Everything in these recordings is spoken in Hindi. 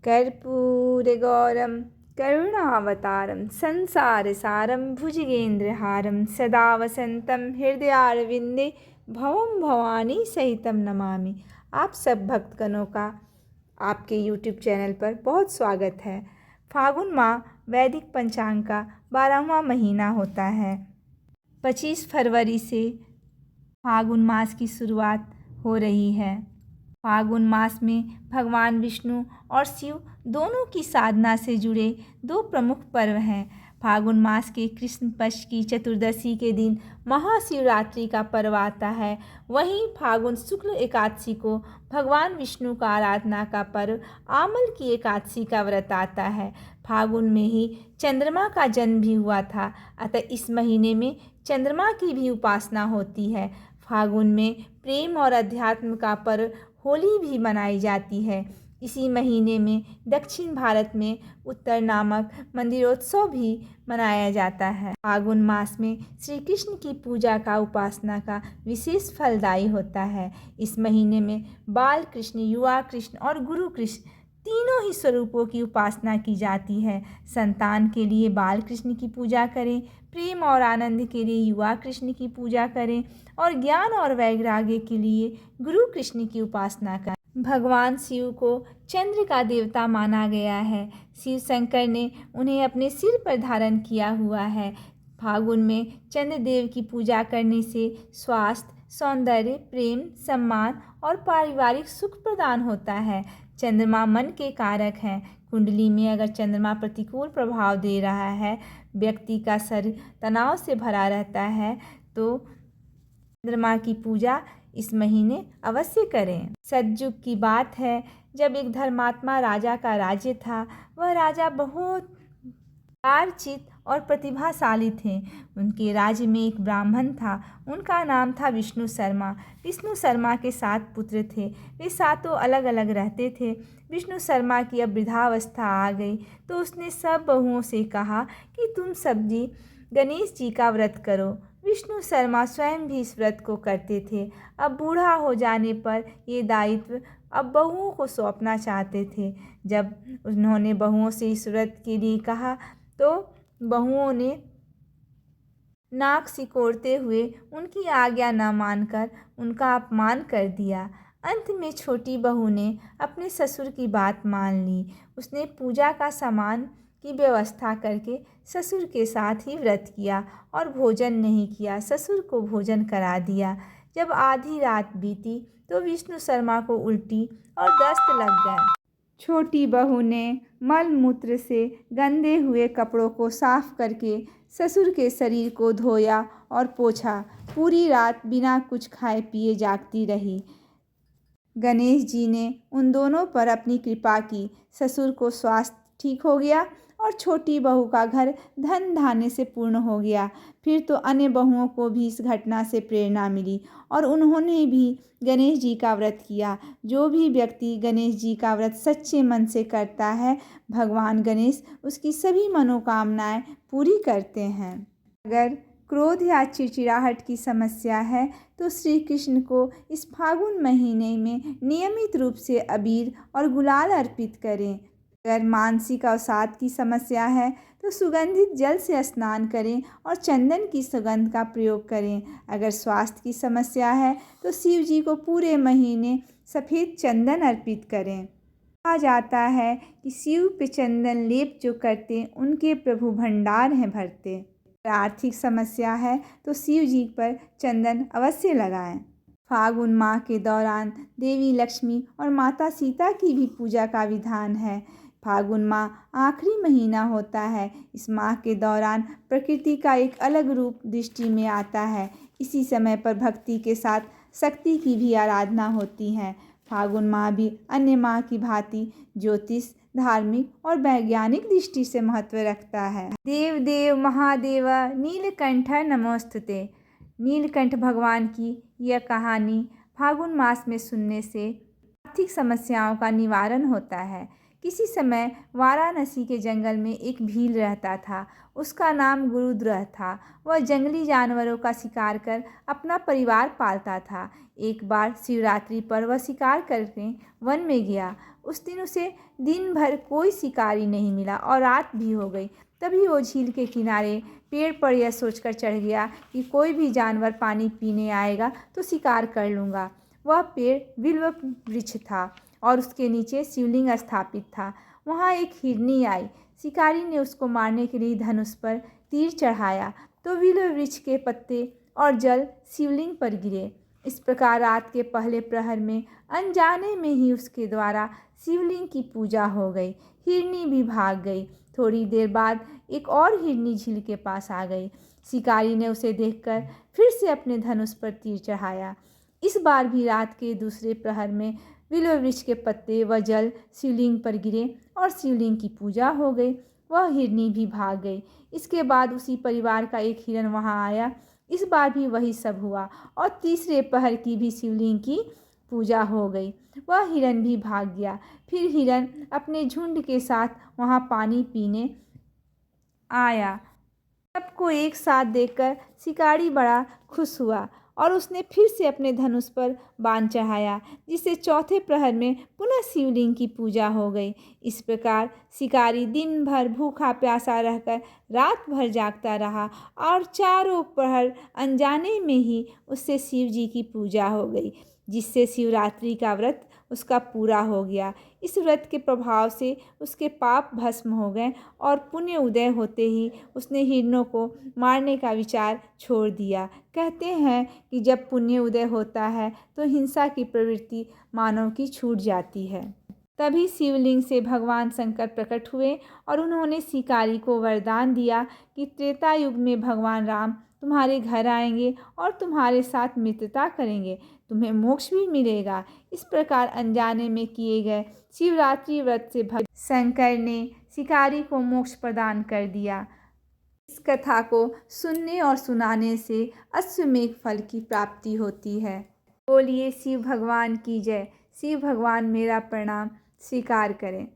कर्पूरगौरं करुणावतारं संसारसारं भुजगेन्द्रहारं सदा वसन्तं हृदयारविन्दे भवं भवानी सहितं नमामि। आप सब भक्तगणों का आपके YouTube चैनल पर बहुत स्वागत है। फागुन माह वैदिक पंचांग का 12वां महीना होता है। 25 फरवरी से फागुन मास की शुरुआत हो रही है। फागुन मास में भगवान विष्णु और शिव दोनों की साधना से जुड़े दो प्रमुख पर्व हैं। फागुन मास के कृष्ण पक्ष की चतुर्दशी के दिन महाशिवरात्रि का पर्व आता है। वहीं फागुन शुक्ल एकादशी को भगवान विष्णु का आराधना का पर्व आमल की एकादशी का व्रत आता है। फागुन में ही चंद्रमा का जन्म भी हुआ था, अतः इस महीने में चंद्रमा की भी उपासना होती है। फागुन में प्रेम और अध्यात्म का पर्व होली भी मनाई जाती है। इसी महीने में दक्षिण भारत में उत्तर नामक मंदिरोत्सव भी मनाया जाता है। फागुन मास में श्री कृष्ण की पूजा का उपासना का विशेष फलदायी होता है। इस महीने में बाल कृष्ण, युवा कृष्ण और गुरु कृष्ण तीनों ही स्वरूपों की उपासना की जाती है। संतान के लिए बाल कृष्ण की पूजा करें, प्रेम और आनंद के लिए युवा कृष्ण की पूजा करें और ज्ञान और वैराग्य के लिए गुरु कृष्ण की उपासना करें। भगवान शिव को चंद्र का देवता माना गया है। शिव शंकर ने उन्हें अपने सिर पर धारण किया हुआ है। फागुन में चंद्रदेव की पूजा करने से स्वास्थ्य, सौंदर्य, प्रेम, सम्मान और पारिवारिक सुख प्रदान होता है। चंद्रमा मन के कारक हैं। कुंडली में अगर चंद्रमा प्रतिकूल प्रभाव दे रहा है, व्यक्ति का शरीर तनाव से भरा रहता है, तो चंद्रमा की पूजा इस महीने अवश्य करें। सतयुग की बात है, जब एक धर्मात्मा राजा का राज्य था। वह राजा बहुत चित और प्रतिभाशाली थे। उनके राज्य में एक ब्राह्मण था। उनका नाम था विष्णु शर्मा। विष्णु शर्मा के 7 पुत्र थे। वे सातों अलग अलग रहते थे। विष्णु शर्मा की अब वृद्धावस्था आ गई तो उसने सब बहुओं से कहा कि तुम सब जी गणेश जी का व्रत करो। विष्णु शर्मा स्वयं भी इस व्रत को करते थे। अब बूढ़ा हो जाने पर ये दायित्व अब बहुओं को सौंपना चाहते थे। जब उन्होंने बहुओं से इस व्रत के लिए कहा तो बहुओं ने नाक सिकोड़ते हुए उनकी आज्ञा न मानकर उनका अपमान कर दिया। अंत में छोटी बहू ने अपने ससुर की बात मान ली। उसने पूजा का सामान की व्यवस्था करके ससुर के साथ ही व्रत किया और भोजन नहीं किया। ससुर को भोजन करा दिया। जब आधी रात बीती तो विष्णु शर्मा को उल्टी और दस्त लग गए। छोटी बहू ने मल मूत्र से गंदे हुए कपड़ों को साफ करके ससुर के शरीर को धोया और पोंछा। पूरी रात बिना कुछ खाए पिए जागती रही। गणेश जी ने उन दोनों पर अपनी कृपा की। ससुर को स्वास्थ्य ठीक हो गया और छोटी बहू का घर धन धान्य से पूर्ण हो गया। फिर तो अन्य बहुओं को भी इस घटना से प्रेरणा मिली और उन्होंने भी गणेश जी का व्रत किया। जो भी व्यक्ति गणेश जी का व्रत सच्चे मन से करता है, भगवान गणेश उसकी सभी मनोकामनाएं पूरी करते हैं। अगर क्रोध या चिड़चिड़ाहट की समस्या है तो श्री कृष्ण को इस फागुन महीने में नियमित रूप से अबीर और गुलाल अर्पित करें। अगर मानसिक अवसाद की समस्या है तो सुगंधित जल से स्नान करें और चंदन की सुगंध का प्रयोग करें। अगर स्वास्थ्य की समस्या है तो शिव जी को पूरे महीने सफ़ेद चंदन अर्पित करें। कहा जाता है कि शिव पे चंदन लेप जो करते उनके प्रभु भंडार हैं भरते। अगर आर्थिक समस्या है तो शिव जी पर चंदन अवश्य लगाएं। फागुन माह के दौरान देवी लक्ष्मी और माता सीता की भी पूजा का विधान है। फागुन माह आखिरी महीना होता है। इस माह के दौरान प्रकृति का एक अलग रूप दृष्टि में आता है। इसी समय पर भक्ति के साथ शक्ति की भी आराधना होती है। फागुन माह भी अन्य माह की भांति ज्योतिष, धार्मिक और वैज्ञानिक दृष्टि से महत्व रखता है। देव देव महादेव नीलकंठ नमोस्तुते। नीलकंठ भगवान की यह कहानी फागुन मास में सुनने से आर्थिक समस्याओं का निवारण होता है। किसी समय वाराणसी के जंगल में एक भील रहता था। उसका नाम गुरुद्रह था। वह जंगली जानवरों का शिकार कर अपना परिवार पालता था। एक बार शिवरात्रि पर वह शिकार करने वन में गया। उस दिन उसे दिन भर कोई शिकारी नहीं मिला और रात भी हो गई। तभी वो झील के किनारे पेड़ पर यह सोचकर चढ़ गया कि कोई भी जानवर पानी पीने आएगा तो शिकार कर लूँगा। वह पेड़ बिल्व वृक्ष था और उसके नीचे शिवलिंग स्थापित था। वहाँ एक हिरनी आई। शिकारी ने उसको मारने के लिए धनुष पर तीर चढ़ाया तो बिल्व वृक्ष के पत्ते और जल शिवलिंग पर गिरे। इस प्रकार रात के पहले प्रहर में अनजाने में ही उसके द्वारा शिवलिंग की पूजा हो गई। हिरनी भी भाग गई। थोड़ी देर बाद एक और हिरनी झील के पास आ गई। शिकारी ने उसे देखकर फिर से अपने धनुष पर तीर चढ़ाया। इस बार भी रात के दूसरे प्रहर में बिल्व वृक्ष के पत्ते व जल शिवलिंग पर गिरे और शिवलिंग की पूजा हो गई। वह हिरनी भी भाग गई। इसके बाद उसी परिवार का एक हिरन वहां आया। इस बार भी वही सब हुआ और तीसरे पहर की भी शिवलिंग की पूजा हो गई। वह हिरन भी भाग गया। फिर हिरन अपने झुंड के साथ वहां पानी पीने आया। सबको एक साथ देखकर शिकारी बड़ा खुश हुआ और उसने फिर से अपने धनुष पर बाण चढ़ाया, जिससे चौथे प्रहर में पुनः शिवलिंग की पूजा हो गई। इस प्रकार शिकारी दिन भर भूखा प्यासा रहकर रात भर जागता रहा और चारों प्रहर अनजाने में ही उससे शिव जी की पूजा हो गई, जिससे शिवरात्रि का व्रत उसका पूरा हो गया। इस व्रत के प्रभाव से उसके पाप भस्म हो गए और पुण्य उदय होते ही उसने हिरणों को मारने का विचार छोड़ दिया। कहते हैं कि जब पुण्य उदय होता है तो हिंसा की प्रवृत्ति मानव की छूट जाती है। तभी शिवलिंग से भगवान शंकर प्रकट हुए और उन्होंने शिकारी को वरदान दिया कि त्रेता युग में भगवान राम तुम्हारे घर आएंगे और तुम्हारे साथ मित्रता करेंगे, तुम्हें मोक्ष भी मिलेगा। इस प्रकार अनजाने में किए गए शिवरात्रि व्रत से भगवान शंकर ने शिकारी को मोक्ष प्रदान कर दिया। इस कथा को सुनने और सुनाने से अश्वमेध फल की प्राप्ति होती है। बोलिए शिव भगवान की जय। शिव भगवान मेरा प्रणाम स्वीकार करें।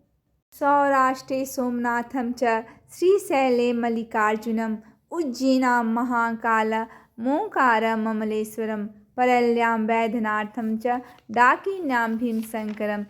सौराष्ट्रे सोमनाथम च श्रीशैले मल्लिकार्जुनम उज्जैनां महाकालमोंकारं ममलेश्वरं परल्यां वैद्यनाथं च डाकिन्यां भीमशंकरम्।